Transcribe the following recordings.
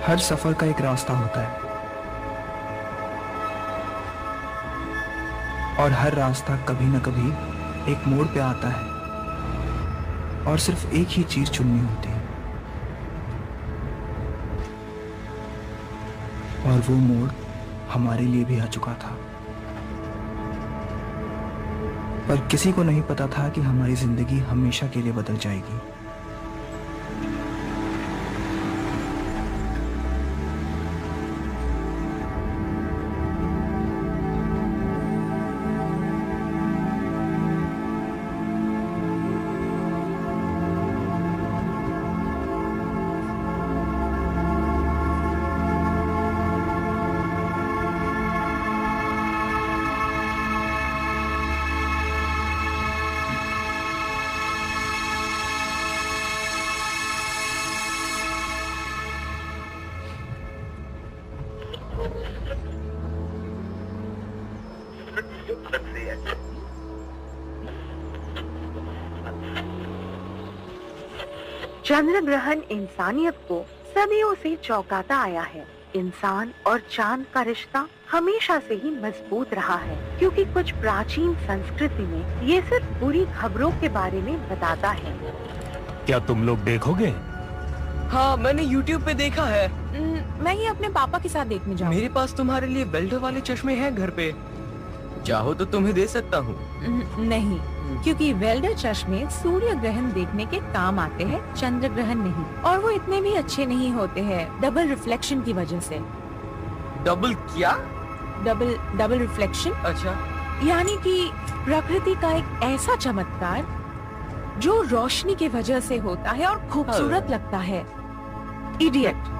हर सफर का एक रास्ता होता है और हर रास्ता कभी न कभी एक मोड़ पे आता है और सिर्फ एक ही चीज चुननी होती है और वो मोड़ हमारे लिए भी आ चुका था। पर किसी को नहीं पता था कि हमारी जिंदगी हमेशा के लिए बदल जाएगी। चंद्र ग्रहण इंसानियत को सदियों से चौंकाता आया है। इंसान और चांद का रिश्ता हमेशा से ही मजबूत रहा है, क्योंकि कुछ प्राचीन संस्कृति में ये सिर्फ बुरी खबरों के बारे में बताता है। क्या तुम लोग देखोगे? हाँ, मैंने YouTube पे देखा है। मैं ये अपने पापा के साथ देखने जाऊँ। मेरे पास तुम्हारे लिए वेल्डर वाले चश्मे हैं घर पे, चाहो तो तुम्हें दे सकता हूँ। नहीं, क्योंकि वेल्डर चश्मे सूर्य ग्रहण देखने के काम आते हैं, चंद्र ग्रहण नहीं। और वो इतने भी अच्छे नहीं होते हैं, डबल रिफ्लेक्शन की वजह से। डबल क्या? Double reflection. अच्छा, यानी कि प्रकृति का एक ऐसा चमत्कार जो रोशनी की वजह से होता है और खूबसूरत लगता है। इडियट।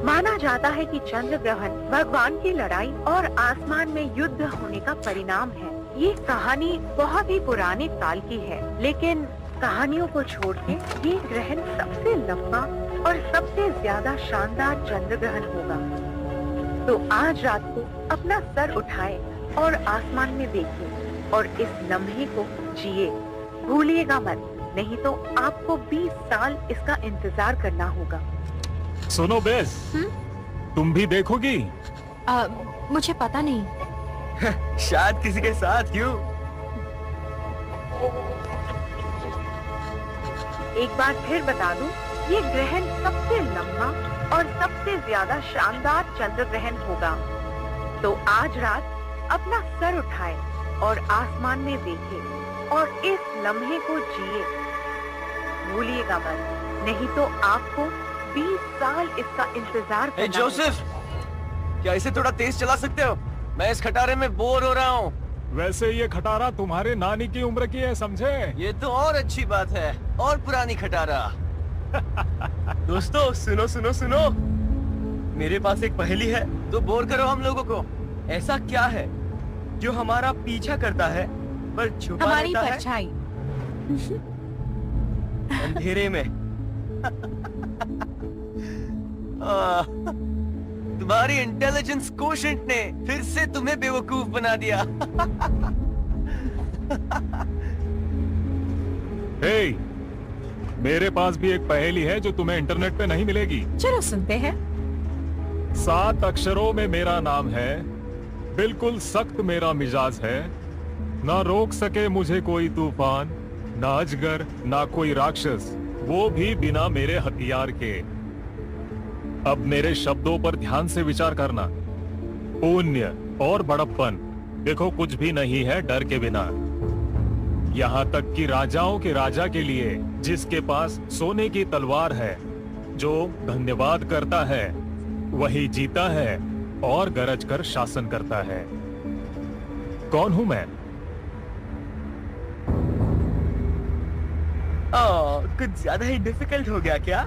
माना जाता है कि चंद्र ग्रहण भगवान की लड़ाई और आसमान में युद्ध होने का परिणाम है। ये कहानी बहुत ही पुराने काल की है, लेकिन कहानियों को छोड़ के ये ग्रहण सबसे लंबा और सबसे ज्यादा शानदार चंद्र ग्रहण होगा। तो आज रात को अपना सर उठाए और आसमान में देखिए और इस लम्हे को जिए। भूलिएगा मत, नहीं तो आपको 20 साल इसका इंतजार करना होगा। सुनो बेस, तुम भी देखोगी? मुझे पता नहीं। शायद किसी के साथ यूं। एक बार फिर बता दूं, ये ग्रहण सबसे लंबा और सबसे ज्यादा शानदार चंद्र ग्रहण होगा। तो आज रात अपना सर उठाए और आसमान में देखे और इस लम्हे को जिए। भूलिएगा मत, नहीं तो आपको 20 साल इसका इंतजार करना होगा। जोसेफ, क्या इसे थोड़ा तेज चला सकते हो? मैं इस खटारे में बोर हो रहा हूँ। वैसे ये खटारा तुम्हारे नानी की उम्र की है, समझे? ये तो और अच्छी बात है, और पुरानी खटारा। दोस्तों सुनो सुनो सुनो, मेरे पास एक पहेली है, तो बोर करो हम लोगों को। ऐसा क्या है जो हमारा पीछा करता है पर छुपा हमारी रहता है परछाई। अंधेरे में? तुम्हारी इंटेलिजेंस कोशेंट ने फिर से तुम्हें बेवकूफ बना दिया। हे, मेरे पास भी एक पहेली है जो तुम्हें इंटरनेट पे नहीं मिलेगी। चलो सुनते हैं। 7 अक्षरों में मेरा नाम है, बिल्कुल सख्त मेरा मिजाज है, ना रोक सके मुझे कोई तूफान, ना अजगर ना कोई राक्षस, वो भी बिना मेरे हथियार के। अब मेरे शब्दों पर ध्यान से विचार करना। पुण्य और बड़प्पन, देखो कुछ भी नहीं है डर के बिना। यहाँ तक कि राजाओं के राजा के लिए, जिसके पास सोने की तलवार है, जो धन्यवाद करता है वही जीता है और गरज कर शासन करता है। कौन हूं मैं? कुछ ज्यादा ही डिफिकल्ट हो गया क्या?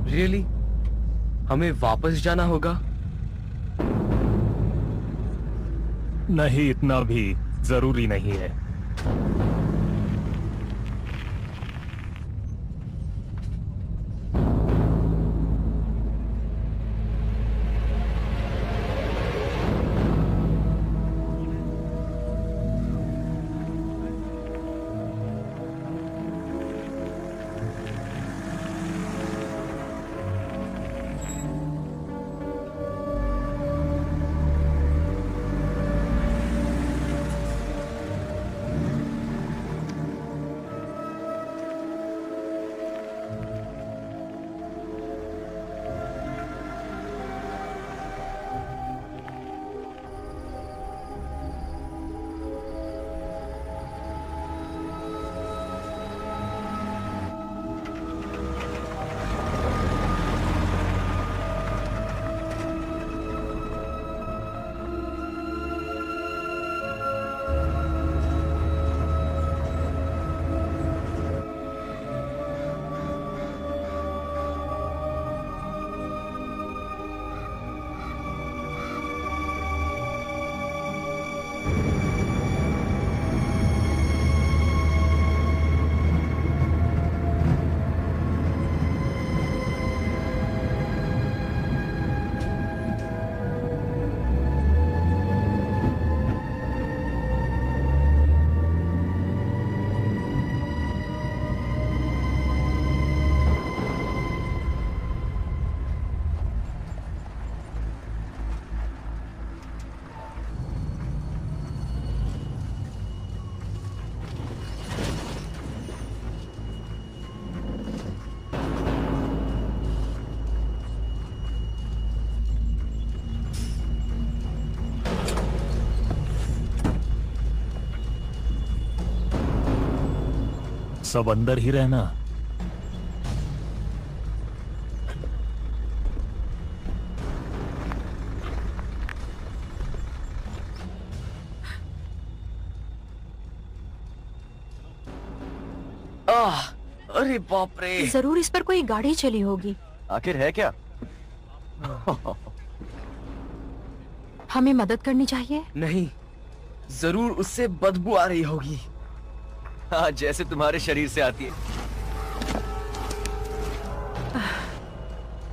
रियली? हमें वापस जाना होगा? नहीं, इतना भी जरूरी नहीं है। सब अंदर ही रहना। अरे बाप रे, जरूर इस पर कोई गाड़ी चली होगी। आखिर है क्या? हमें मदद करनी चाहिए। नहीं, जरूर उससे बदबू आ रही होगी। हाँ, जैसे तुम्हारे शरीर से आती है।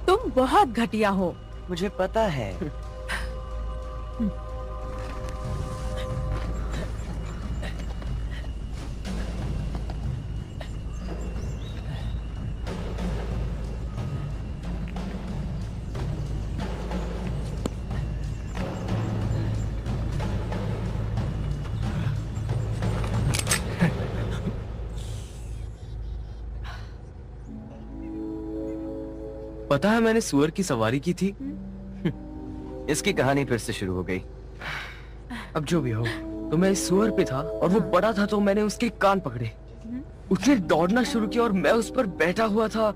तुम बहुत घटिया हो। मुझे पता है। पता है, मैंने सुअर की सवारी की थी। इसकी कहानी फिर से शुरू हो गई। अब जो भी हो, तो मैं इस सुअर पे था और वो बड़ा था, तो मैंने उसके कान पकड़े। उसने दौड़ना शुरू किया और मैं उस पर बैठा हुआ था।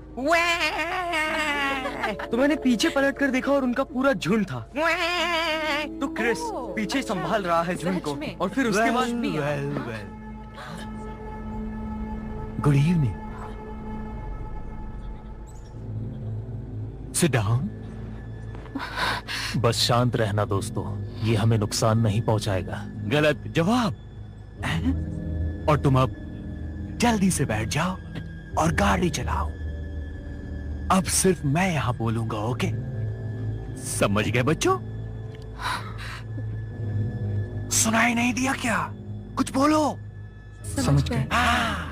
तो मैंने पीछे पलट कर देखा और उनका पूरा झुंड था। तो क्रिस पीछे संभाल रहा है झुंड को, सच में? और फिर उसके बाद गुड इवनिंग। Sit down. बस शांत रहना दोस्तों, ये हमें नुकसान नहीं पहुंचाएगा। गलत जवाब। और तुम अब जल्दी से बैठ जाओ और गाड़ी चलाओ। अब सिर्फ मैं यहां बोलूंगा, ओके? समझ गए बच्चों? सुनाई नहीं दिया क्या? कुछ बोलो। समझ गए। हाँ।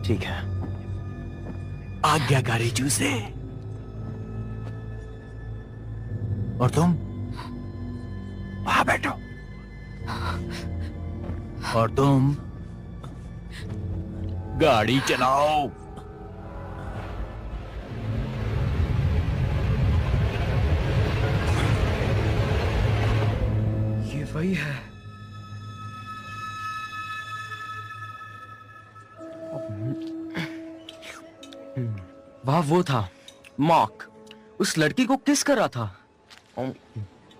ठीक है। आज्ञाकारी चूसे। और तुम वहां बैठो। और तुम गाड़ी चलाओ। ये वही है। वह वो था मार्क, उस लड़की को किस कर रहा था।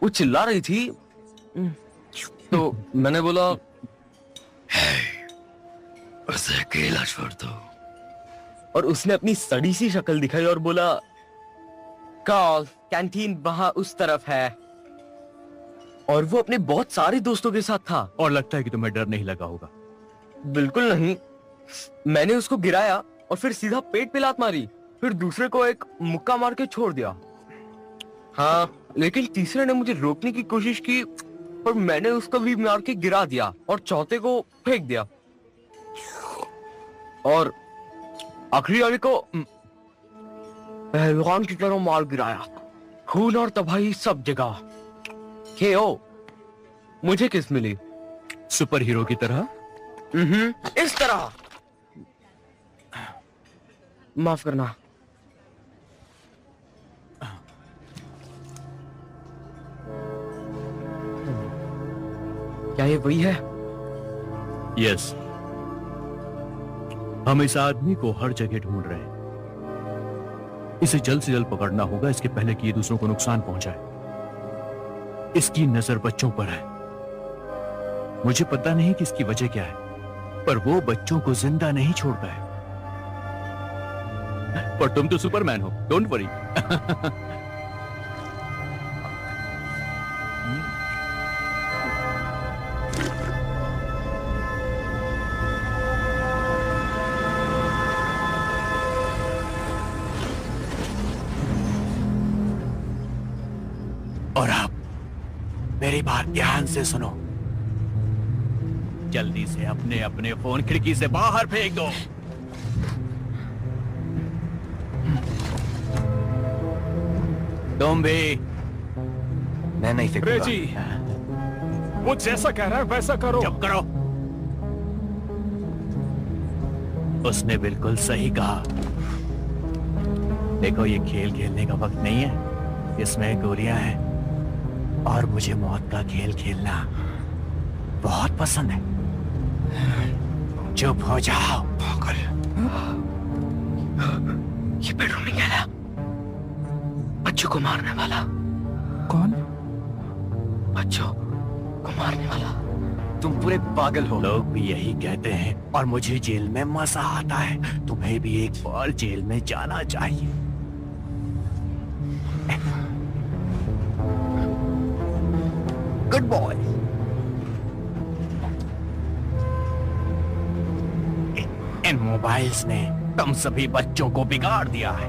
वो चिल्ला रही थी, तो मैंने बोला उसे अकेला छोड़ दो। और उसने अपनी सड़ी सी शक्ल दिखाई और बोला कॉल कैंटीन वहां उस तरफ है। और वो अपने बहुत सारे दोस्तों के साथ था। और लगता है कि तुम्हें डर नहीं लगा होगा। बिल्कुल नहीं। मैंने उसको गिराया और फिर सीधा पेट पे लात मारी, फिर दूसरे को एक मुक्का मार के छोड़ दिया। हाँ, लेकिन तीसरे ने मुझे रोकने की कोशिश की, पर मैंने उसको भी मार के गिरा दिया और चौथे को फेंक दिया। और आखिरी वाले को पहलवान की तरह मार गिराया। खून और तबाही सब जगह। KO। मुझे किस मिली? सुपर हीरो की तरह। इस तरह। माफ करना। क्या ये वही है? यस। हम इस आदमी को हर जगह ढूंढ रहे हैं। इसे जल्द से जल्द पकड़ना होगा, इसके पहले कि ये दूसरों को नुकसान पहुंचाए। इसकी नजर बच्चों पर है। मुझे पता नहीं कि इसकी वजह क्या है, पर वो बच्चों को जिंदा नहीं छोड़ता है। पर तुम तो सुपरमैन हो, डोंट वरी। और आप मेरी बात ध्यान से सुनो। जल्दी से अपने अपने फोन खिड़की से बाहर फेंक दो। तुम भी। मैं नहीं फेंकूंगा। रेजी, वो जैसा कह रहा है वैसा करो। चुप करो। उसने बिल्कुल सही कहा। देखो, ये खेल खेलने का वक्त नहीं है। इसमें गोलियां हैं और मुझे मौत का खेल खेलना बहुत पसंद है। चुप हो जाओ। पागल। ये बेडरूम में गया बच्चों को मारने वाला। कौन? बच्चों को मारने वाला। तुम पूरे पागल हो। लोग भी यही कहते हैं और मुझे जेल में मजा आता है। तुम्हें भी एक बार जेल में जाना चाहिए। Good boy. इन मोबाइल्स ने तुम सभी बच्चों को बिगाड़ दिया है।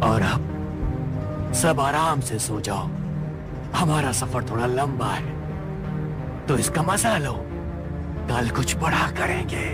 और अब सब आराम से सो जाओ। हमारा सफर थोड़ा लंबा है, तो इसका मजा लो। कल कुछ बड़ा करेंगे।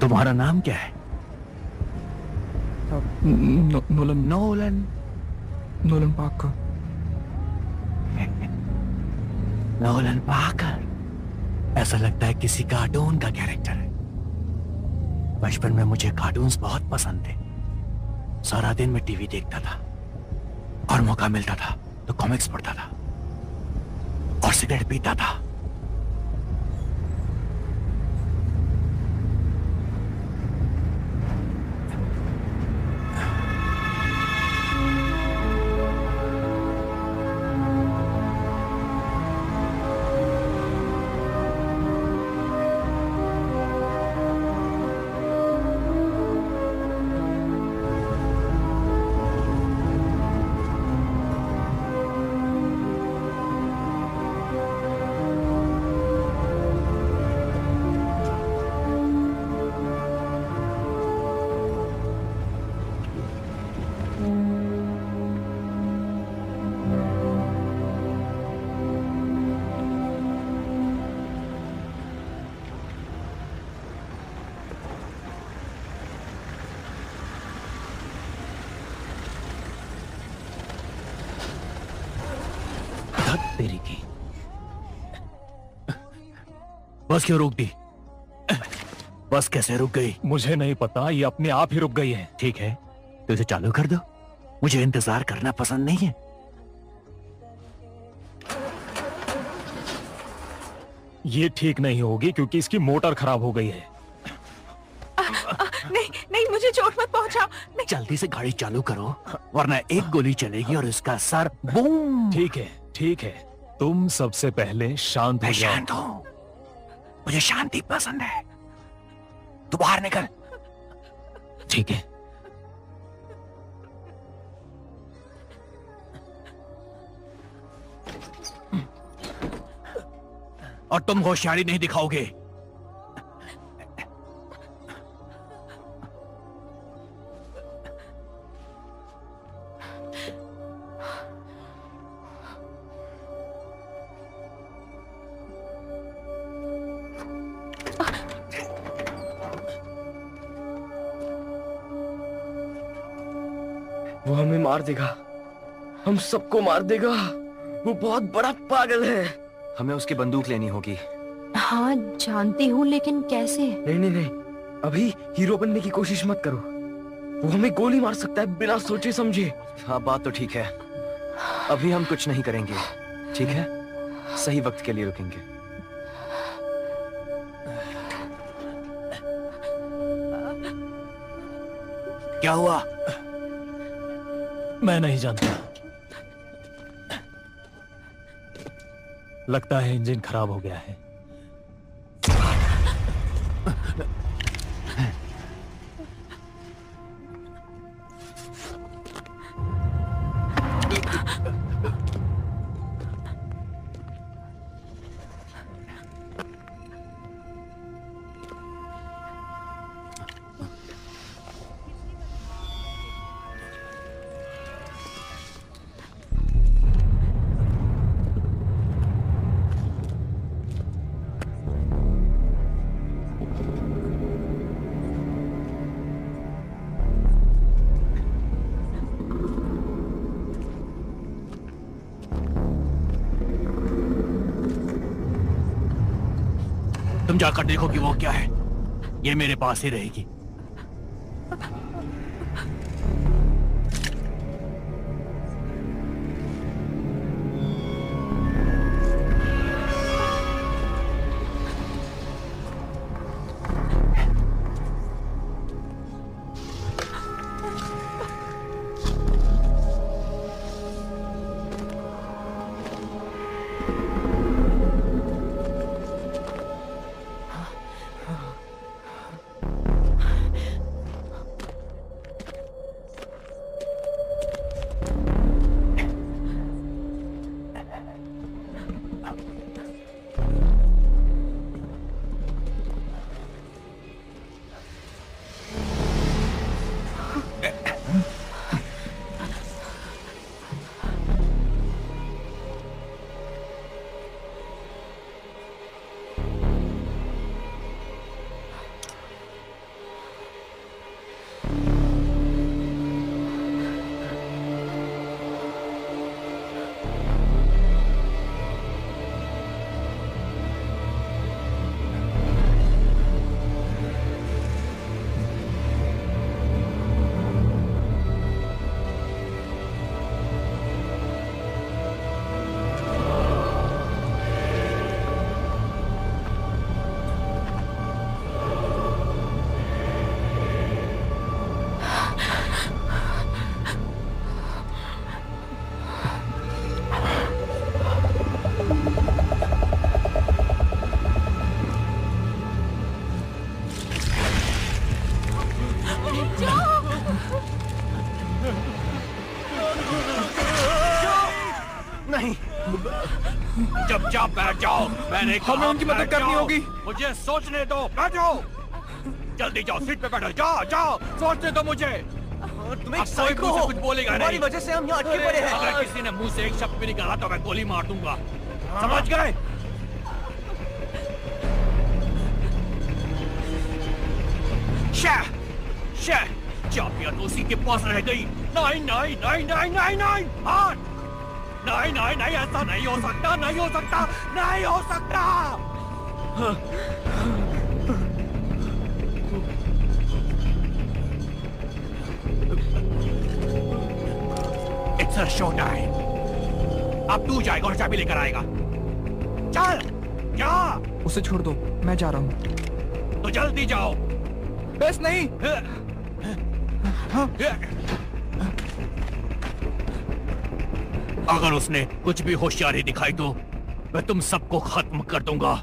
तुम्हारा नाम क्या है? Nolan Nolan. Nolan Parker. Nolan Parker. ऐसा लगता है किसी कार्टून का कैरेक्टर है। बचपन में मुझे कार्टून्स बहुत पसंद थे। सारा दिन मैं टीवी देखता था और मौका मिलता था तो कॉमिक्स पढ़ता था और सिगरेट पीता था। तेरी की बस क्यों रोक दी? बस कैसे रुक गई? मुझे नहीं पता, ये अपने आप ही रुक गई है। ठीक है तो इसे चालू कर दो, मुझे इंतजार करना पसंद नहीं है। ये ठीक नहीं होगी क्योंकि इसकी मोटर खराब हो गई है। नहीं नहीं, मुझे चोट मत पहुंचाओ। नहीं। जल्दी से गाड़ी चालू करो वरना एक गोली चलेगी और इसका सर बूम। ठीक है, तुम सबसे पहले शांत हो मैं जाओ। शांत हूं, मुझे शांति पसंद है। तू बाहर निकल। ठीक है। और तुम होशियारी नहीं दिखाओगे। वो हमें मार देगा, हम सबको मार देगा। वो बहुत बड़ा पागल है। हमें उसकी बंदूक लेनी होगी। हाँ जानती हूँ, लेकिन कैसे? नहीं नहीं नहीं, अभी हीरो बनने की कोशिश मत करो। वो हमें गोली मार सकता है बिना सोचे समझे। हाँ बात तो ठीक है, अभी हम कुछ नहीं करेंगे। ठीक है, सही वक्त के लिए रुकेंगे। क्या हुआ? मैं नहीं जानता, लगता है इंजन खराब हो गया है। तुम जाकर देखो कि वो क्या है। ये मेरे पास ही रहेगी। चुपचाप बैठ जाओ। मैंने कहा हमें उनकी मदद बैठ करनी जाओ। होगी। मुझे सोचने दो, बैठो। जल्दी जाओ, सीट पे बैठो। जाओ जाओ, सोचने दो मुझे। तुम अब कोई मुझसे कुछ बोलेगा हमारी नहीं। वजह से हम यहाँ अटके पड़े हैं। अगर किसी ने मुंह से एक शब्द भी निकाला तो मैं गोली मार दूंगा। समझ गए? चाबियां तो उसी के पास रह गई। नहीं नहीं नहीं नहीं नहीं नहीं, हाँ। नहीं नहीं नहीं, ऐसा नहीं हो सकता, नहीं हो सकता, नहीं हो सकता। It's a show time. अब तू जाएगा और चाबी लेकर आएगा। चल, जा। उसे छोड़ दो, मैं जा रहा हूँ। तो जल्दी जाओ। बस नहीं। अगर उसने कुछ भी होशियारी दिखाई तो मैं तुम सबको खत्म कर दूंगा।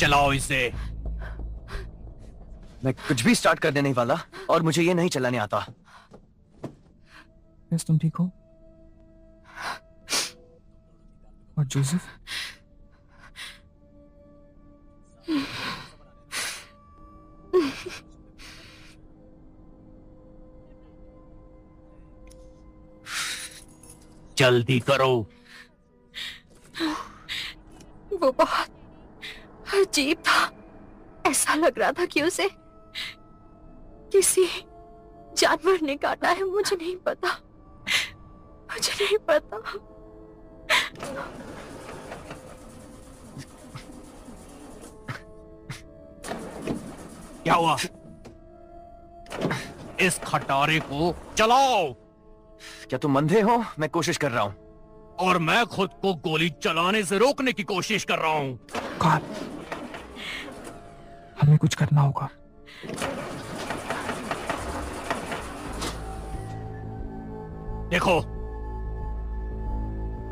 चलाओ इसे। मैं कुछ भी स्टार्ट करने नहीं वाला और मुझे ये नहीं चलाने आता। यस, तुम ठीक हो? और जोसेफ? जल्दी करो। वो बहुत अजीब था। ऐसा लग रहा था कि उसे किसी जानवर ने काटा है। मुझे नहीं पता, मुझे नहीं पता। क्या हुआ? इस खटारे को चलाओ। क्या तुम अंधे हो? मैं कोशिश कर रहा हूँ। और मैं खुद को गोली चलाने से रोकने की कोशिश कर रहा हूँ। कार्ल, हमें कुछ करना होगा। देखो,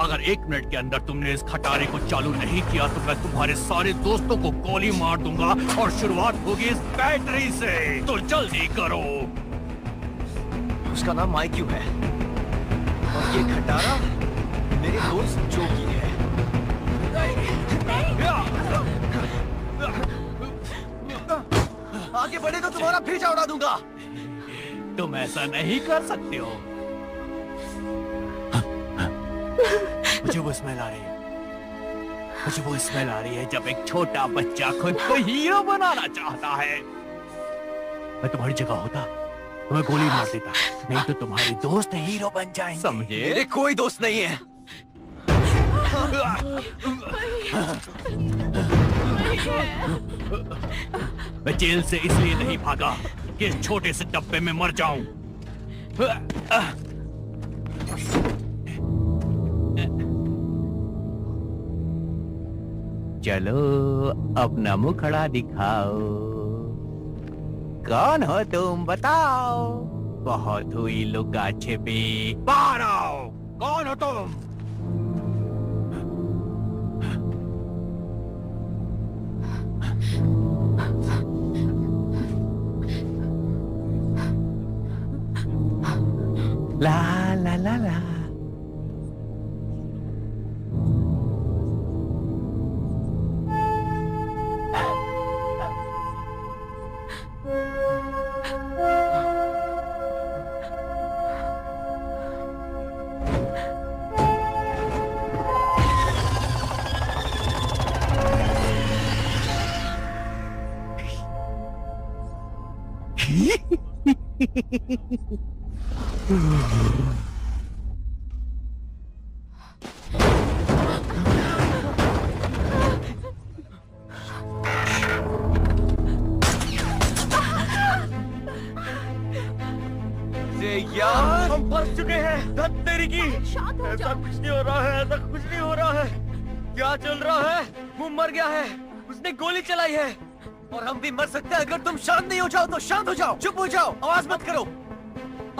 अगर 1 मिनट के अंदर तुमने इस खटारे को चालू नहीं किया तो मैं तुम्हारे सारे दोस्तों को गोली मार दूंगा और शुरुआत होगी इस बैटरी से। तो जल्दी करो। उसका नाम माइक्यू है और ये खटारा मेरे दोस्त जो की है। आगे बढ़े तो तुम्हारा भेजा उड़ा दूंगा। तुम ऐसा नहीं कर सकते हो। मुझे वो स्मेल आ रही है। मुझे वो स्मेल आ रही है जब एक छोटा बच्चा खुद को हीरो बनाना चाहता है। मैं तुम्हारी जगह होता तो मैं गोली मार देता, नहीं तो तुम्हारे दोस्त हीरो बन जाएंगे। समझे? मेरे कोई दोस्त नहीं है। मैं जेल से इसलिए नहीं भागा कि इस छोटे से डब्बे में मर जाऊं। चलो अपना मुखड़ा दिखाओ। कौन हो तुम बताओ? बहुत हुई लुका छिपी, बाहर आओ। कौन हो तुम? ला ला ला ला। यार हम फंस चुके हैं। धत तेरी की। शांत हो ऐसा जाओ। कुछ नहीं हो रहा है, ऐसा कुछ नहीं हो रहा है। क्या चल रहा है? वो मर गया है, उसने गोली चलाई है और हम भी मर सकते हैं अगर तुम शांत नहीं हो जाओ। तो शांत हो जाओ, चुप हो जाओ, आवाज मत करो।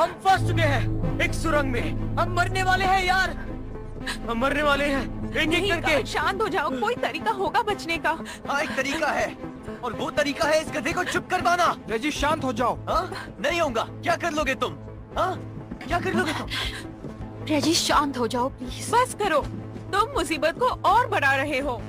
हम फंस चुके हैं एक सुरंग में। हम मरने वाले हैं यार, हम मरने वाले हैं एक एक करके। शांत हो जाओ, कोई तरीका होगा बचने का। हाँ एक तरीका है और वो तरीका है इस गधे को चुप करवाना। रेजी शांत हो जाओ। हाँ नहीं होगा। क्या कर लोगे तुम? हाँ क्या कर लोगे तुम? रेजी शांत हो जाओ प्लीज। बस करो, तुम मुसीबत को और बढ़ा रहे हो।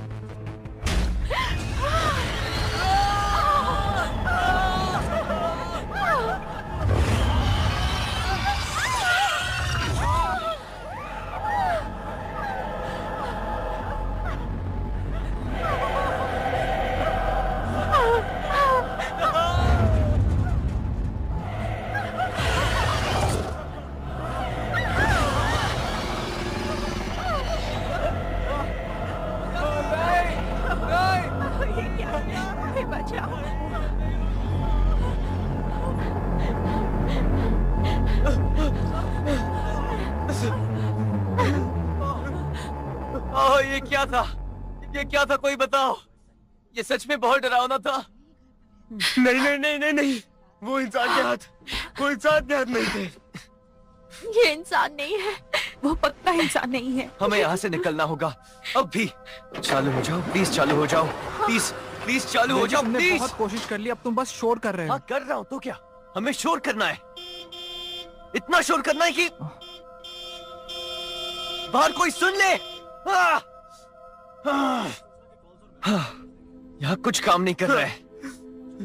ये क्या है? हे बचाओ। ये क्या था? ये क्या था? कोई बताओ। ये सच में बहुत डरावना था। नहीं नहीं नहीं नहीं नहीं, वो इंसान के हाथ, वो इंसान के हाथ नहीं थे। ये इंसान नहीं है। वो पक्का इंसान नहीं है। हमें यहाँ से निकलना होगा अब भी। चालू हो जाओ प्लीज, चालू हो जाओ प्लीज, प्लीज चालू हो जाओ तुमने प्लीज। बहुत कोशिश कर ली, अब तुम बस शोर कर रहे हो। हाँ कर रहा हूँ तो क्या, हमें शोर करना है। इतना शोर करना है कि बाहर कोई सुन ले। यहाँ कुछ काम नहीं कर रहा है,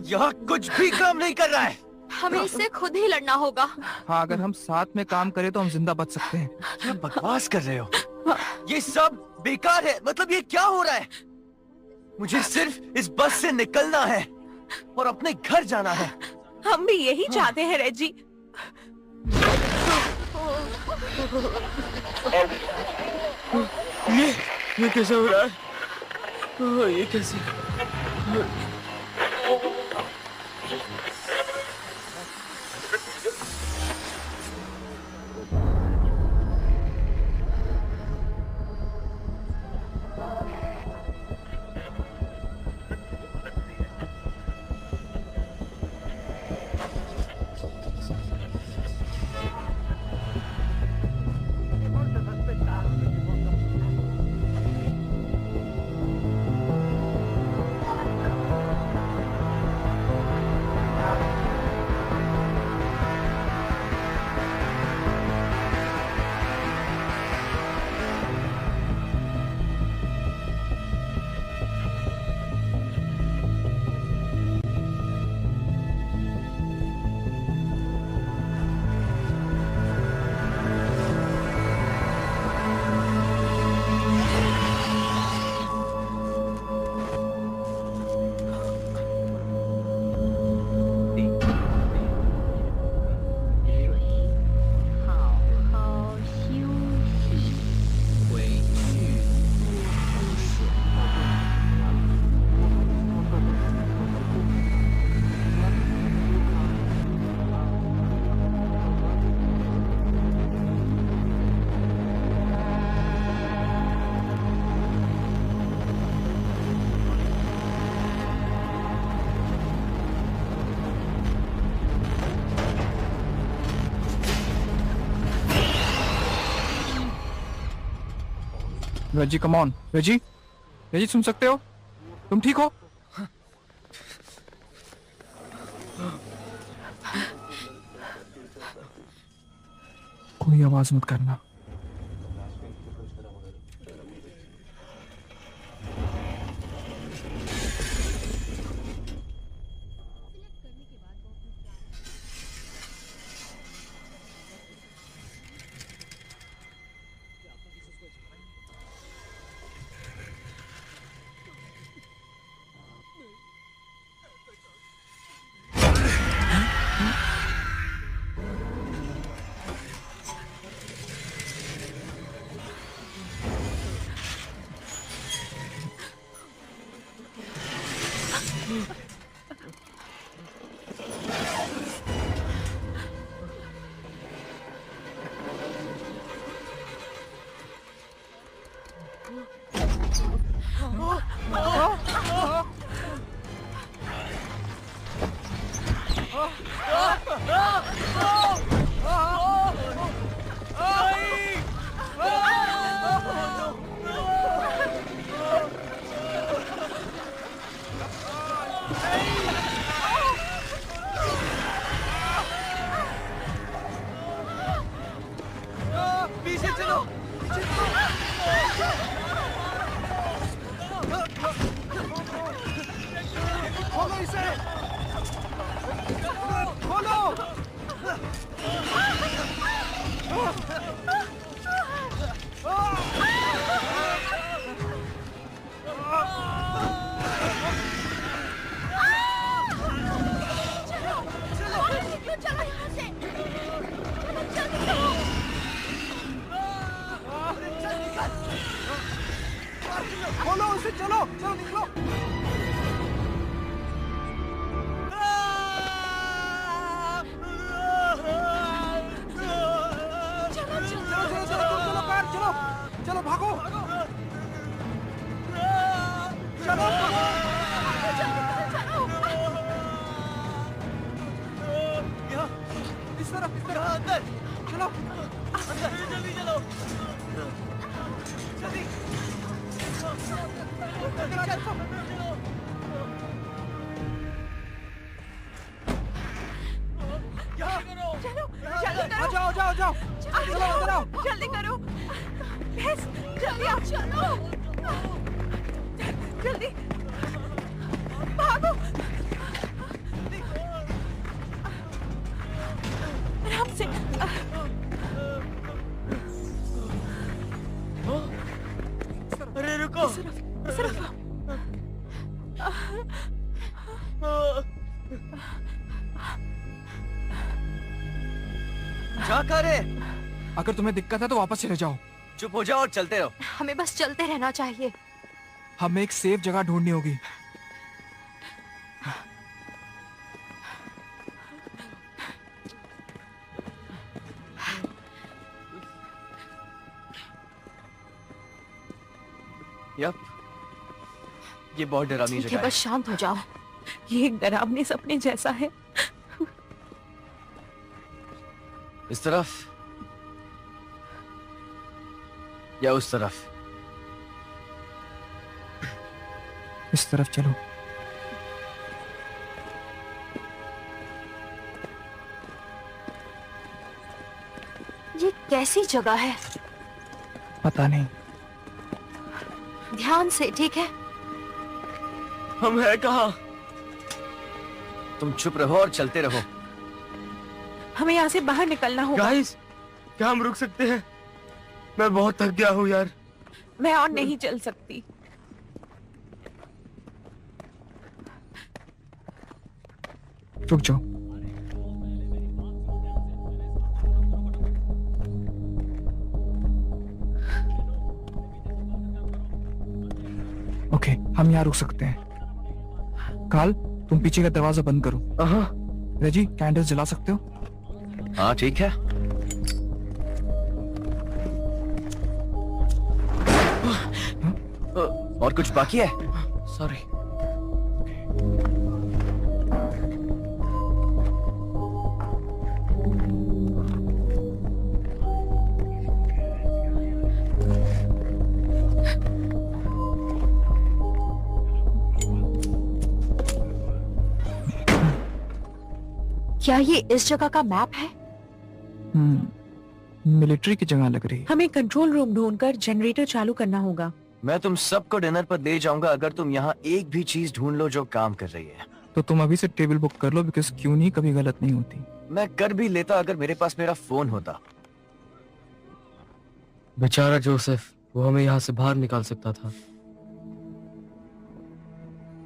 यहाँ कुछ भी काम नहीं कर रहा है। हमें इससे खुद ही लड़ना होगा। हाँ अगर हम साथ में काम करें तो हम जिंदा बच सकते हैं। क्या बकवास कर रहे हो? ये सब बेकार है। मतलब ये क्या हो रहा है? मुझे सिर्फ इस बस से निकलना है और अपने घर जाना है। हम भी यही चाहते हैं रेजी। ये कैसे हो रहा है? ये कैसे? रजी कम ऑन। रजी, रजी सुन सकते हो? तुम ठीक हो? कोई आवाज मत करना। जल्दी करो। जल्दी आओ, चलो जल्दी भागो। आराम से। अरे रुको। सिर्फ क्या करे? अगर तुम्हें दिक्कत है तो वापस चले जाओ। चुप हो जाओ और चलते रहो। हमें बस चलते रहना चाहिए। हमें एक सेफ जगह ढूंढनी होगी। यप, ये बहुत डरावनी ठीक जगह है, है। बस शांत हो जाओ। ये एक डरावने सपने जैसा है। इस तरफ या उस तरफ? इस तरफ चलो। ये कैसी जगह है? पता नहीं। ध्यान से, ठीक है? हम है कहाँ? तुम चुप रहो और चलते रहो। हमें यहाँ से बाहर निकलना होगा। गाइस, क्या हम रुक सकते हैं? मैं बहुत थक गया हूँ यार। मैं और नहीं चल सकती। रुक जाओ। ओके, हम यहाँ रुक सकते हैं। काल, तुम पीछे का दरवाजा बंद करो। रजी, कैंडल्स जला सकते हो? हाँ ठीक है। और कुछ बाकी है? सॉरी। क्या ये इस जगह का मैप है? मिलिट्री की जगह लग रही है। हमें कंट्रोल रूम ढूंढकर जनरेटर चालू करना होगा। मैं तुम सबको डिनर पर ले जाऊंगा अगर तुम यहाँ एक भी चीज ढूंढ लो जो काम कर रही है। तो तुम अभी से टेबल बुक कर लो, बिकॉज क्यों नहीं कभी गलत नहीं होती। मैं कर भी लेता अगर मेरे पास मेरा फोन होता। बेचारा जोसेफ, वो हमें यहाँ से बाहर निकाल सकता था।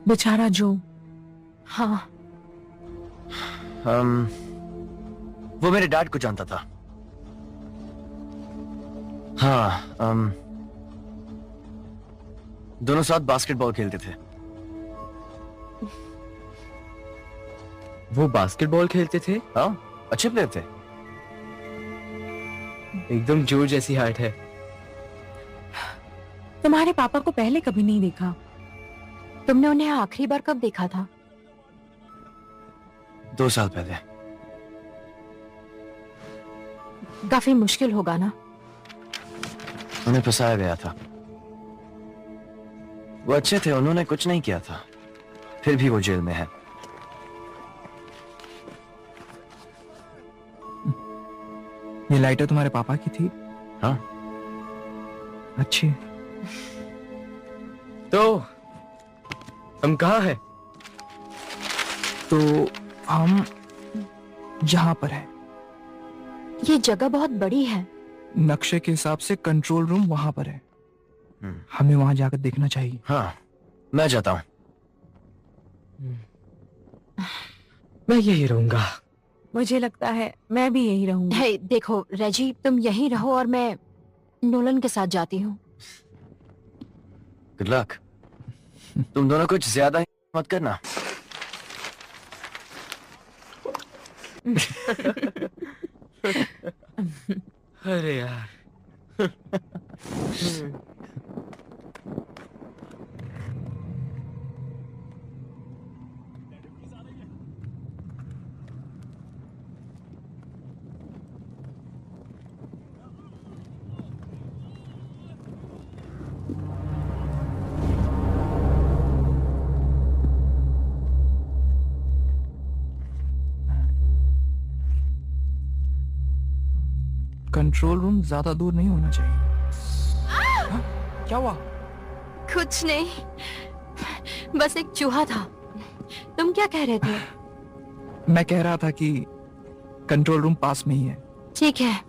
बेचारा जो। हाँ, वो मेरे डैड को जानता था। हाँ, दोनों साथ बास्केटबॉल खेलते थे। वो बास्केटबॉल खेलते थे? हाँ, अच्छे प्लेयर थे। एकदम जो जैसी हाइट है। तुम्हारे पापा को पहले कभी नहीं देखा। तुमने उन्हें आखिरी बार कब देखा था? 2 साल पहले। काफी मुश्किल होगा ना? उन्हें फंसाया गया था। वो अच्छे थे, उन्होंने कुछ नहीं किया था, फिर भी वो जेल में है। ये लाइटर तुम्हारे पापा की थी? हाँ। अच्छी। तो हम कहाँ हैं? तो हम यहाँ पर हैं। ये जगह बहुत बड़ी है। नक्शे के हिसाब से कंट्रोल रूम वहां पर है। हम्म। हमें वहां जाकर देखना चाहिए। हाँ, मैं जाता हूँ। मैं यही रहूंगा। मुझे लगता है मैं भी यही रहूंगी। हे, देखो रेजी, तुम यहीं रहो और मैं नोलन के साथ जाती हूँ। Good luck. तुम दोनों कुछ ज्यादा ही मत करना। अरे यार। कंट्रोल रूम ज्यादा दूर नहीं होना चाहिए। हाँ? क्या हुआ? कुछ नहीं, बस एक चूहा था। तुम क्या कह रहे थे? मैं कह रहा था कि कंट्रोल रूम पास में ही है। ठीक है।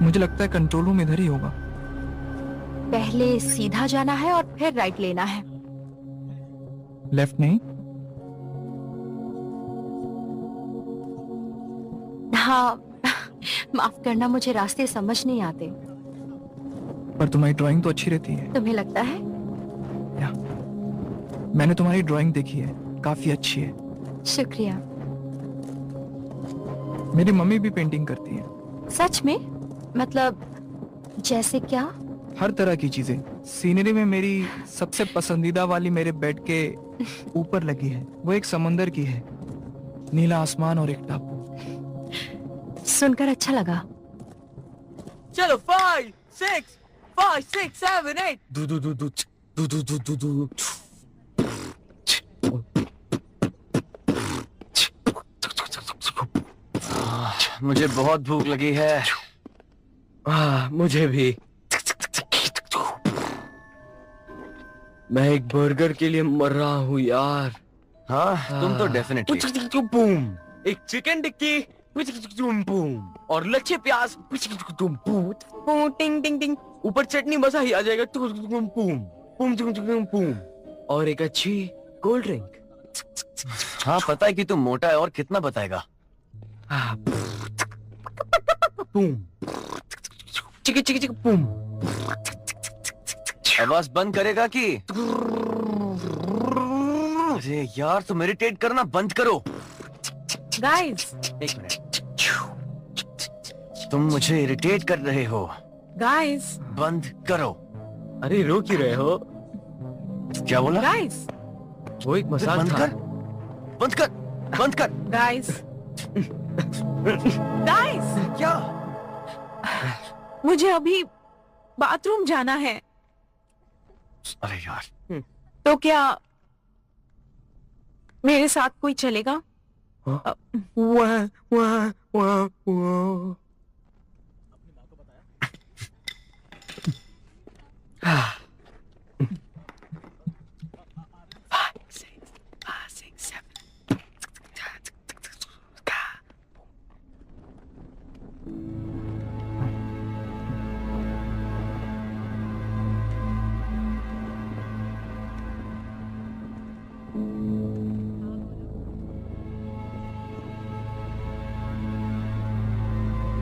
मुझे लगता है कंट्रोल रूम इधर ही होगा। पहले सीधा जाना है और फिर राइट लेना है। लेफ्ट नहीं? हाँ, माफ करना, मुझे रास्ते समझ नहीं आते। पर तुम्हारी ड्राइंग तो अच्छी रहती है। तुम्हें लगता है? या, मैंने तुम्हारी ड्राइंग देखी है, काफी अच्छी है। शुक्रिया। मेरी मम्मी भी पेंटिंग करती है। सच में? मतलब जैसे क्या? हर तरह की चीजें। सीनरी में मेरी सबसे पसंदीदा वाली मेरे बेड के ऊपर लगी है। वो एक समंदर की है, नीला आसमान और एक टापू। सुनकर अच्छा लगा। चलो 5 6 5 6 7 8 दू दू दू दू दू दू दू दू दू। मुझे बहुत भूख लगी है। मुझे भी। मैं एक बर्गर के लिए मर रहा हूँ यार। हाँ, तुम तो डेफिनेटली। बूम, एक चिकन टिक्की, बूम, और लच्छे प्याज, बूम, टिंग टिंग टिंग, ऊपर चटनी मजा ही आ जाएगा। बूम बूम बूम, और एक अच्छी कोल्ड ड्रिंक। हाँ, पता है कि तुम मोटा है और कितना बताएगा। बूम, चिकी चिकी चिकी, बूम। आवाज बंद करेगा कि? अरे यार, तुम इरिटेट करना बंद करो। गाइस, एक मिनट, तुम मुझे इरिटेट कर रहे हो। गाइस, बंद करो। अरे रो क्यों रहे हो? क्या बोला? गाइस, वो एक मसाज बंद था। कर, बंद कर, बंद कर। गाइस, गाइस, क्या? मुझे अभी बाथरूम जाना है। अरे यार, तो क्या मेरे साथ कोई चलेगा? वाह वाह वाह वाह।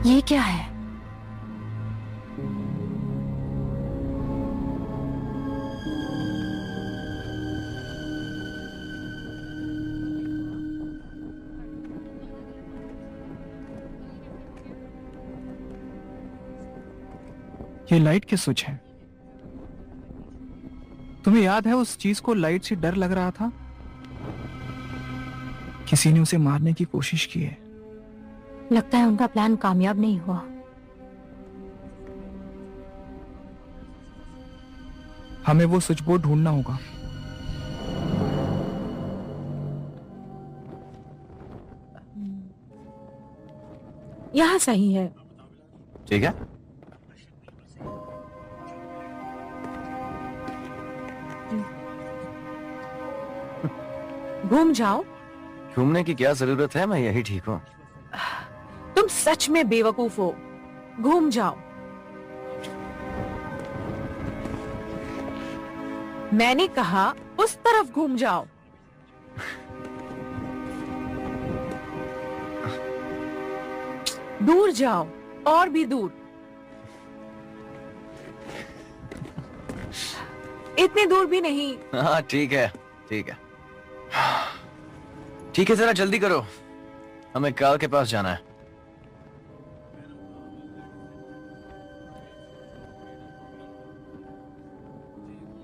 ये क्या है? ये लाइट के स्विच है। तुम्हें याद है उस चीज को लाइट से डर लग रहा था? किसी ने उसे मारने की कोशिश की है। लगता है उनका प्लान कामयाब नहीं हुआ। हमें वो स्विच बोर्ड ढूंढना होगा। यहाँ सही है। ठीक है। घूम जाओ। घूमने की क्या जरूरत है, मैं यही ठीक हूँ। तुम सच में बेवकूफ हो। घूम जाओ। मैंने कहा उस तरफ घूम जाओ। दूर जाओ, और भी दूर। इतनी दूर भी नहीं। हाँ ठीक है, ठीक है, ठीक है, जरा जल्दी करो, हमें काल के पास जाना है।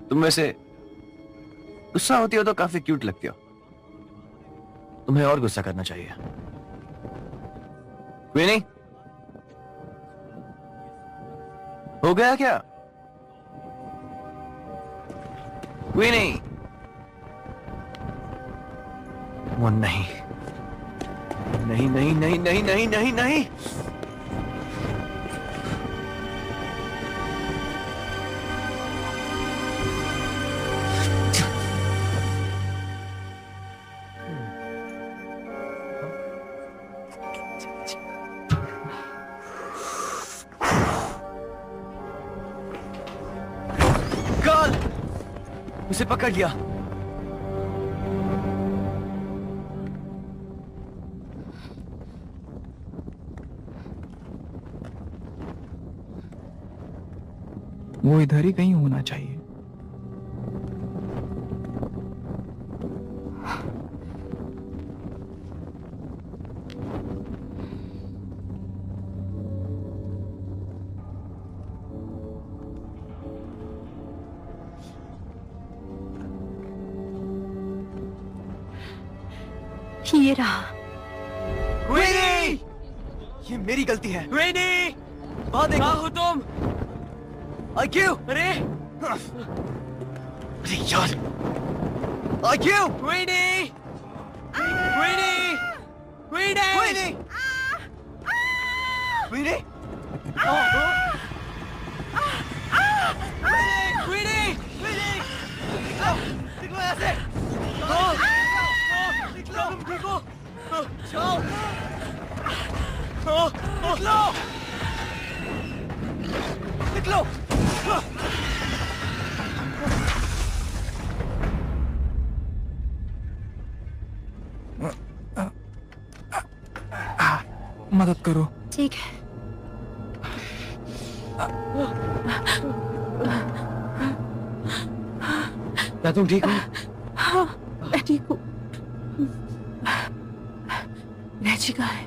तुम वैसे गुस्सा होती हो तो काफी क्यूट लगती हो। तुम्हें और गुस्सा करना चाहिए। क्वीनी, हो गया क्या? क्वीनी, वो नहीं नहीं नहीं नहीं नहीं नहीं नहीं नहीं। काल, उसे पकड़ लिया। वो इधर ही कहीं होना चाहिए। ये रहा। क्वीनी, ये मेरी गलती है। क्वीनी, बात देखो। हो तुम? आईक्यू, अरे यार, आईक्यू, क्वीनी, क्वीनी, क्वीनी, क्वीनी, क्वीनी, क्वीनी, क्वीनी, निकलो यहाँ से। निकलो, तुम ठीक हो? जाओ, निकलो, निकलो। मदद करो। ठीक है। क्या तुम ठीक हो? हाँ, मैं ठीक हूँ। रैची कहाँ है?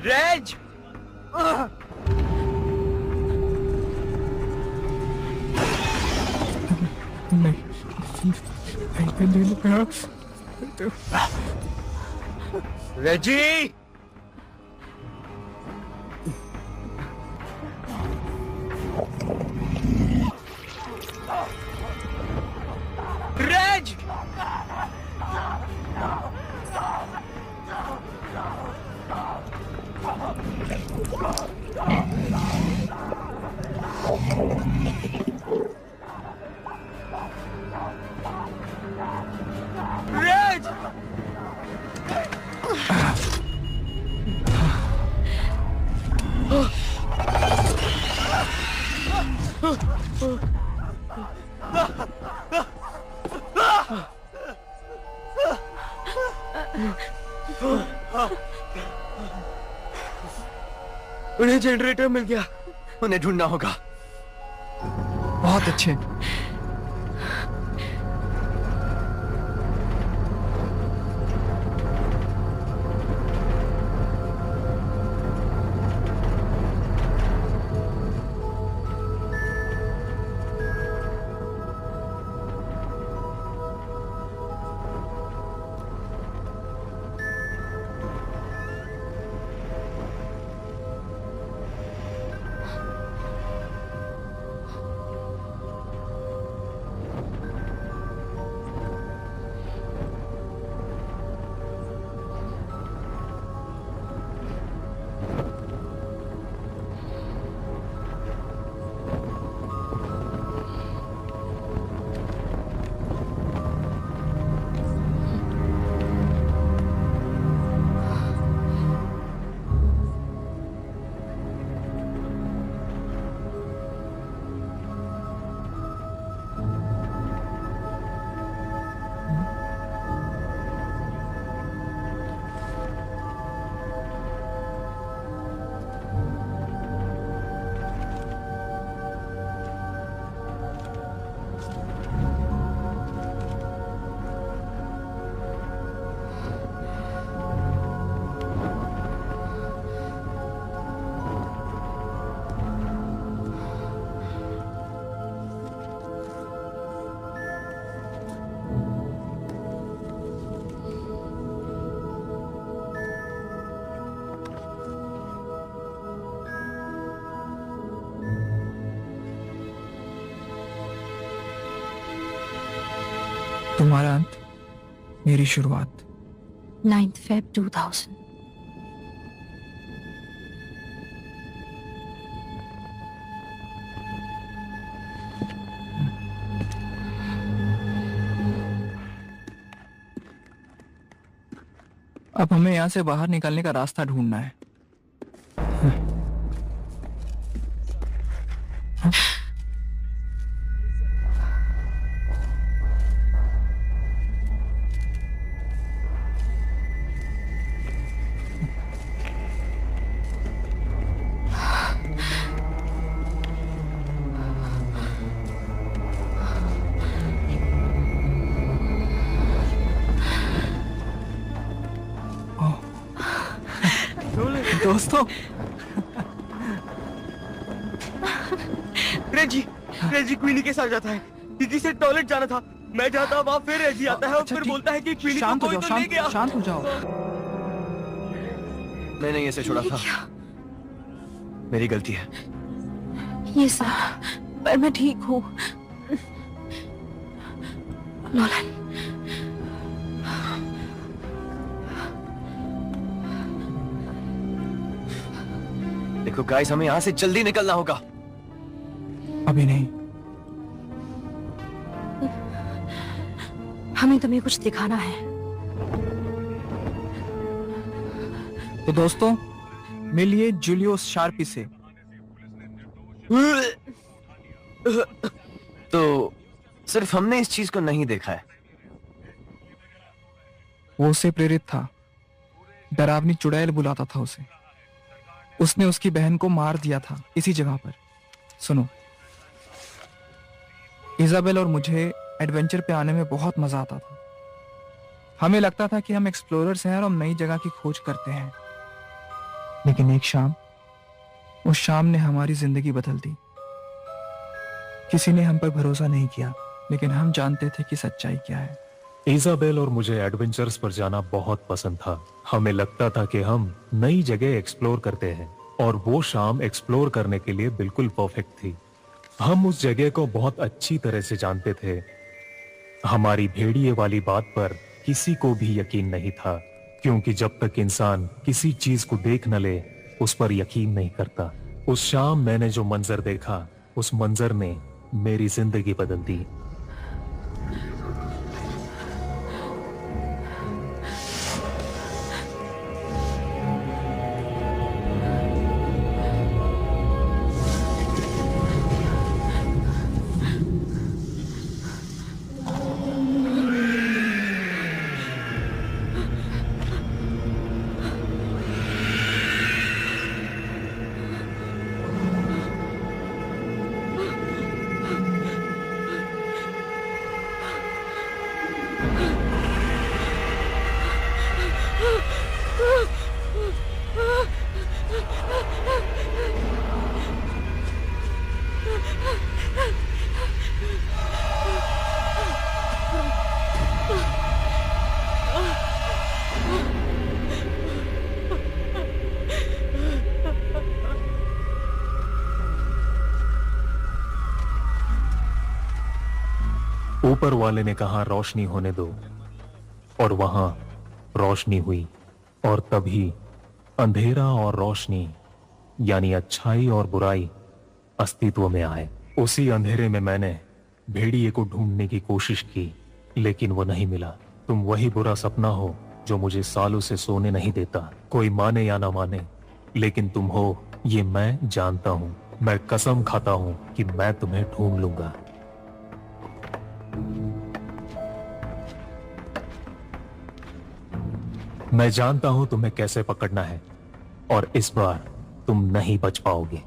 रेज नहीं नहीं, नहीं, रेजी रेज रेज उन्हें जनरेटर मिल गया। उन्हें ढूंढना होगा। बहुत अच्छे। तुम्हारा अंत, मेरी शुरुआत। 9th Feb 2000। अब हमें यहाँ से बाहर निकलने का रास्ता ढूंढना है। दोस्तों, रेजी रेजी क्वीनी के साथ जाता है। दीदी से टॉयलेट जाना था, मैं जाता वहाँ फिर रेजी आता है और अच्छा, फिर ठीक। बोलता है कि क्वीनी को शांत हो कोई जाओ, तो ले गया। शांत हो जाओ। मैंने ये इसे छोड़ा था। मेरी गलती है। ये सब, पर मैं ठीक हूँ। नोलन, देखो गाइस, हमें यहाँ से जल्दी निकलना होगा। अभी नहीं। हमें तुम्हें कुछ दिखाना है। तो दोस्तों, मिलिए जूलियोस शार्पी से। तो सिर्फ हमने इस चीज को नहीं देखा है। वो उससे प्रेरित था। डरावनी चुड़ैल बुलाता था उसे। उसने उसकी बहन को मार दिया था इसी जगह पर। सुनो, इजाबेल और मुझे एडवेंचर पे आने में बहुत मजा आता था। हमें लगता था कि हम एक्सप्लोरर्स हैं और हम नई जगह की खोज करते हैं। लेकिन एक शाम, उस शाम ने हमारी जिंदगी बदल दी। किसी ने हम पर भरोसा नहीं किया, लेकिन हम जानते थे कि सच्चाई क्या है। इजाबेल और मुझे एडवेंचर्स पर जाना बहुत पसंद था। हमें लगता था कि हम नई जगह एक्सप्लोर करते हैं, और वो शाम एक्सप्लोर करने के लिए बिल्कुल परफेक्ट थी। हम उस जगह को बहुत अच्छी तरह से जानते थे। हमारी भेड़िए वाली बात पर किसी को भी यकीन नहीं था, क्योंकि जब तक इंसान किसी चीज को देख न ले, उस पर यकीन नहीं करता। उस शाम मैंने जो मंजर देखा, उस मंजर ने मेरी जिंदगी बदल दी। ऊपर वाले ने कहा रोशनी होने दो, और वहां रोशनी हुई, और तभी अंधेरा और रोशनी यानी अच्छाई और बुराई अस्तित्व में आए। उसी अंधेरे में मैंने भेड़िए को ढूंढने की कोशिश की, लेकिन वो नहीं मिला। तुम वही बुरा सपना हो जो मुझे सालों से सोने नहीं देता। कोई माने या ना माने, लेकिन तुम हो, ये मैं जानता हूं। मैं कसम खाता हूं कि मैं तुम्हें ढूंढ लूंगा। मैं जानता हूं तुम्हें कैसे पकड़ना है, और इस बार तुम नहीं बच पाओगे।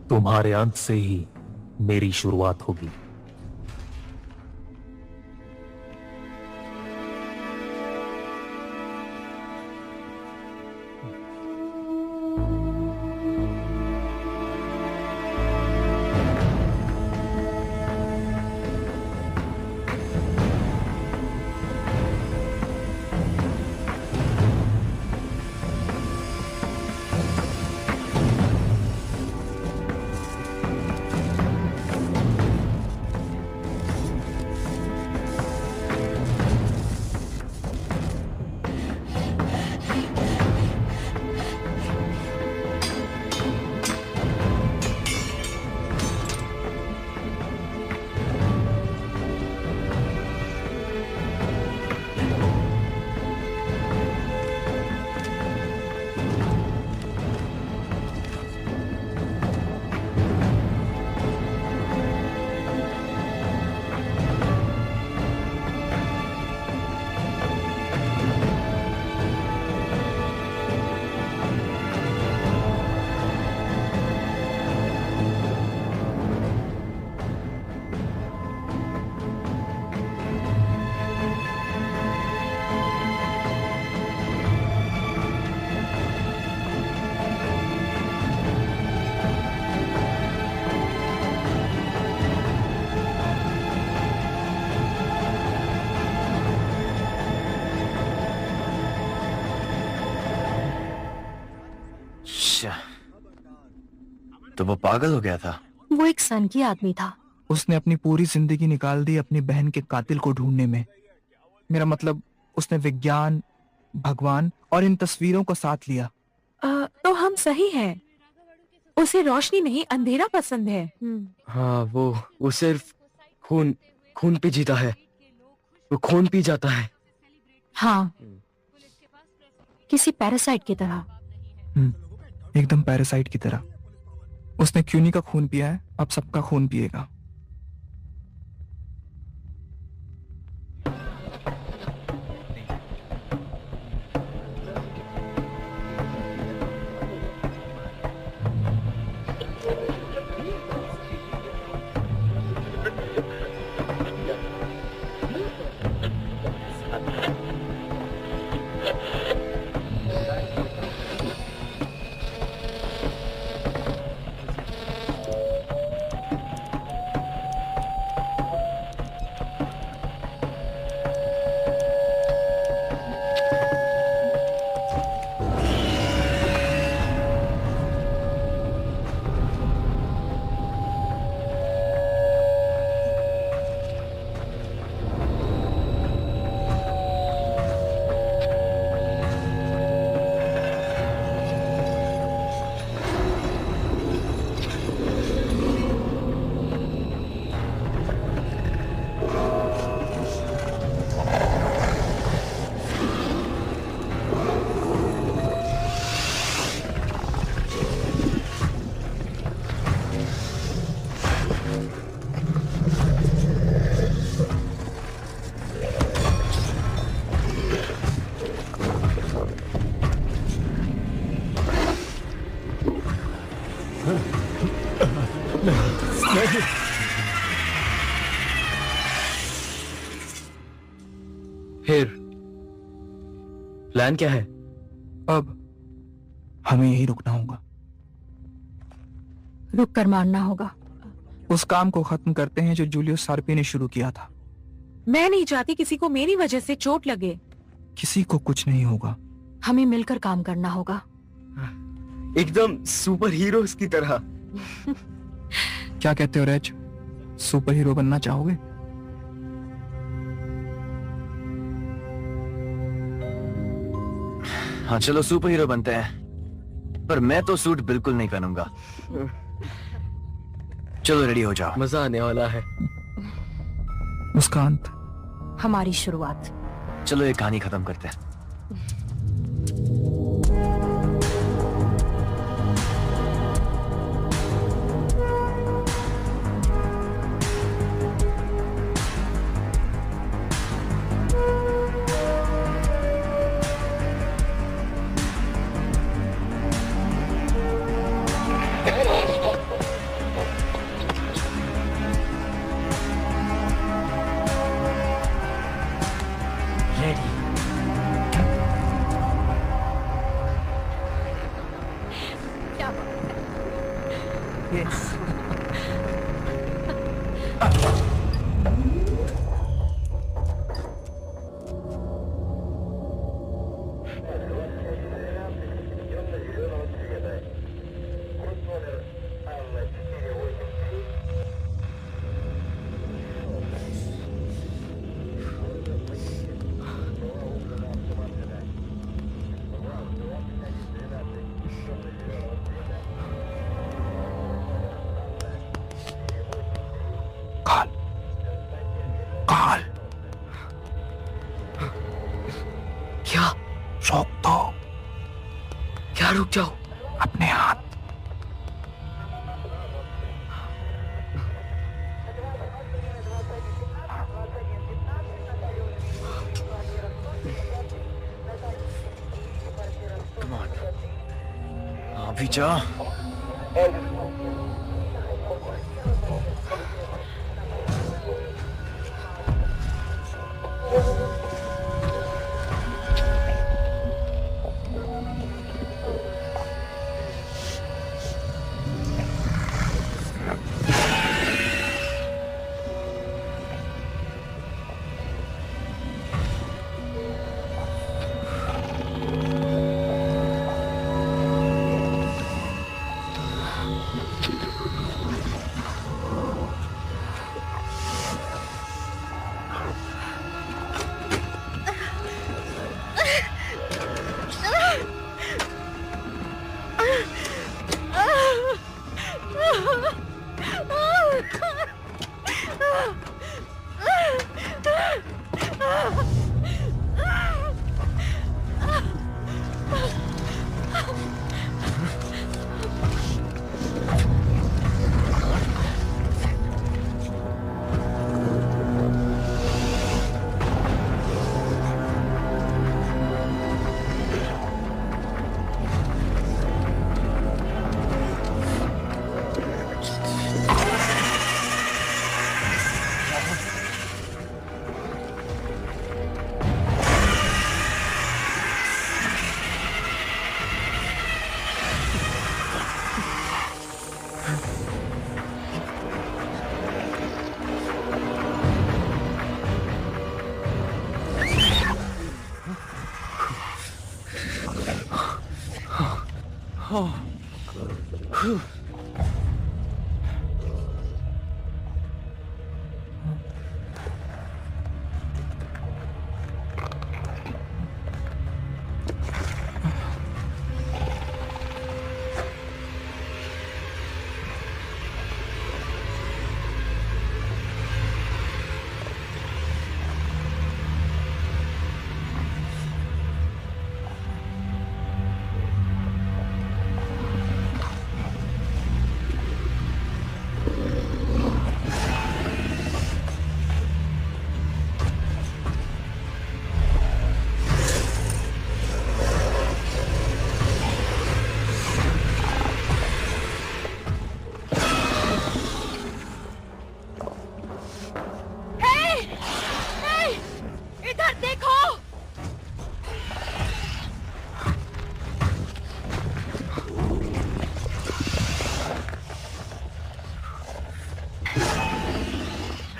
तुम्हारे अंत से ही मेरी शुरुआत होगी। तो वो पागल हो गया था। वो एक सनकी आदमी था। उसने अपनी पूरी जिंदगी निकाल दी अपनी बहन के कातिल को ढूंढने में। मेरा मतलब, उसने विज्ञान, भगवान और इन तस्वीरों को साथ लिया। तो हम सही हैं। उसे रोशनी नहीं, अंधेरा पसंद है। हाँ, वो सिर्फ खून पी जीता है। वो खून पी जाता है। हाँ, किसी पैरासाइट की तरह। एकदम पैरासाइट की तरह। उसने क्यूनी का खून पिया है, अब सबका खून पिएगा। प्लान क्या है? अब हमें यही रुकना होगा। रुक कर मारना होगा। उस काम को खत्म करते हैं जो जूलियस सार्पी ने शुरू किया था। मैं नहीं चाहती किसी को मेरी वजह से चोट लगे। किसी को कुछ नहीं होगा। हमें मिलकर काम करना होगा। एकदम सुपर हीरोज की तरह। क्या कहते हो रैच? सुपर हीरो बनना चाहोगे? हाँ चलो सुपर हीरो बनते हैं, पर मैं तो सूट बिल्कुल नहीं पहनूंगा। चलो रेडी हो जाओ, मजा आने वाला है। उसका अंत हमारी शुरुआत। चलो ये कहानी खत्म करते हैं। काल, काल, क्या? रोक दो क्या रुक जाओ? अपने हाथ। Come on. अभी जा।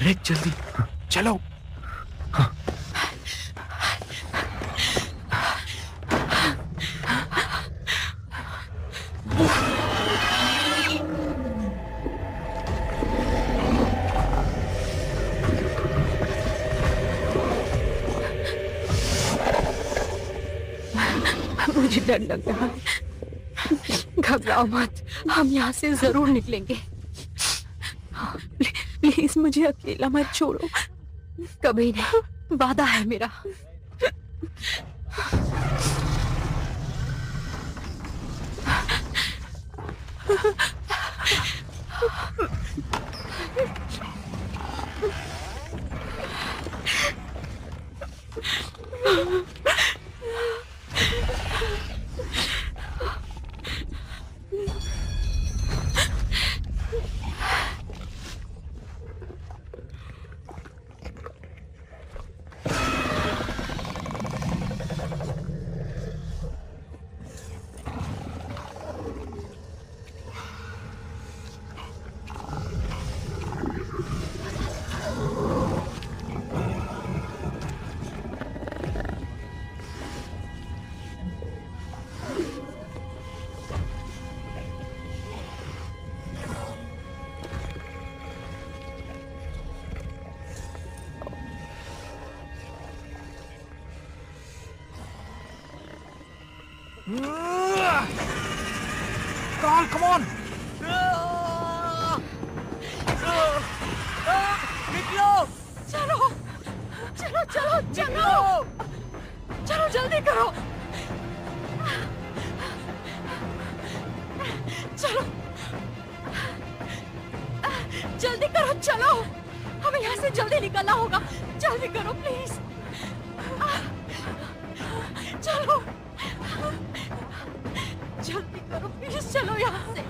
अरे जल्दी चलो। मुझे डर लग रहा है। घबराओ मत, हम यहाँ से जरूर निकलेंगे। प्लीज मुझे अकेला मत छोड़ो। कभी नहीं, वादा है मेरा। Carl, come on! निकलो! चलो चलो चलो चलो चलो, जल्दी करो। चलो जल्दी करो, चलो, हमें यहाँ से जल्दी निकलना होगा। जल्दी करो प्लीज। चलो जल्दी करो प्लीज, चलो यहाँ से।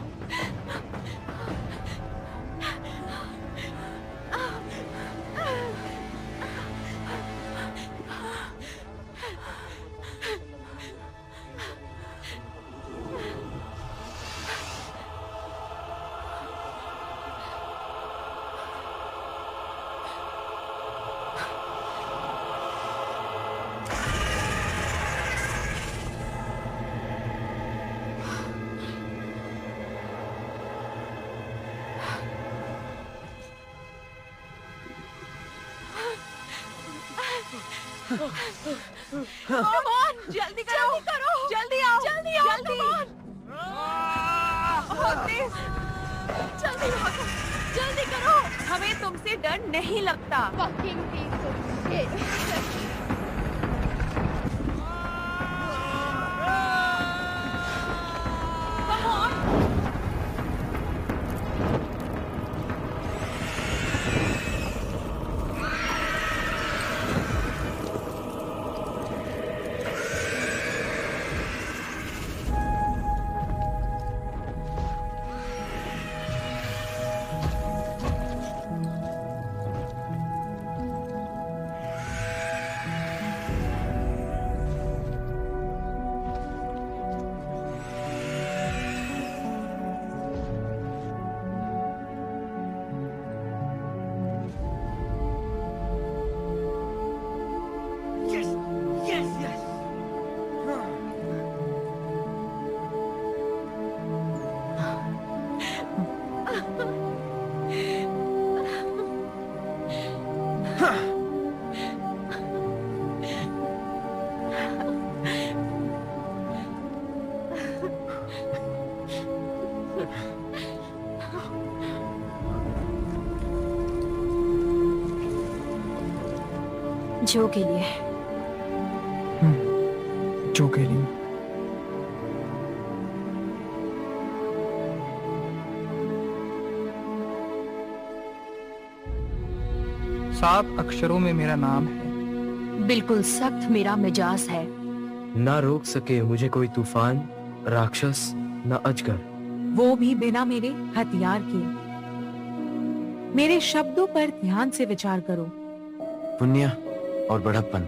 Come on, जल्दी करो, जल्दी आओ, जल्दी आओ, जल्दी। प्लीज जल्दी भागो, जल्दी करो। हमें तुमसे डर नहीं लगता। Come on. जो के लिए। जो के लिए। सात अक्षरों में मेरा नाम है। बिल्कुल सख्त मेरा मिजाज है। ना रोक सके मुझे कोई तूफान, राक्षस न अजगर। वो भी बिना मेरे हथियार के। मेरे शब्दों पर ध्यान से विचार करो। पुण्य और बड़प्पन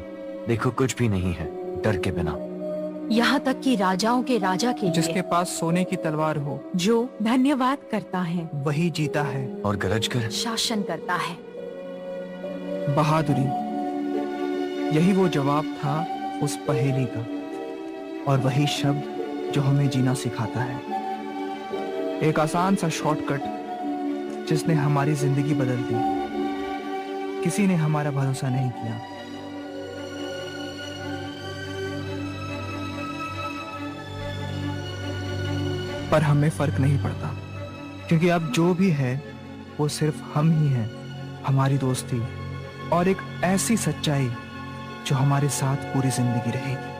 देखो कुछ भी नहीं है डर के बिना। यहाँ तक कि राजाओं के राजा के जिसके लिए पास सोने की तलवार हो, जो धन्यवाद करता है वही जीता है। और गरज कर शासन करता है। बहादुरी, यही वो जवाब था उस पहेली का, और वही शब्द जो हमें जीना सिखाता है। एक आसान सा शॉर्टकट जिसने हमारी जिंदगी बदल दी। किसी ने हमारा भरोसा नहीं किया। पर हमें फर्क नहीं पड़ता, क्योंकि अब जो भी है वो सिर्फ हम ही हैं, हमारी दोस्ती और एक ऐसी सच्चाई जो हमारे साथ पूरी जिंदगी रहेगी।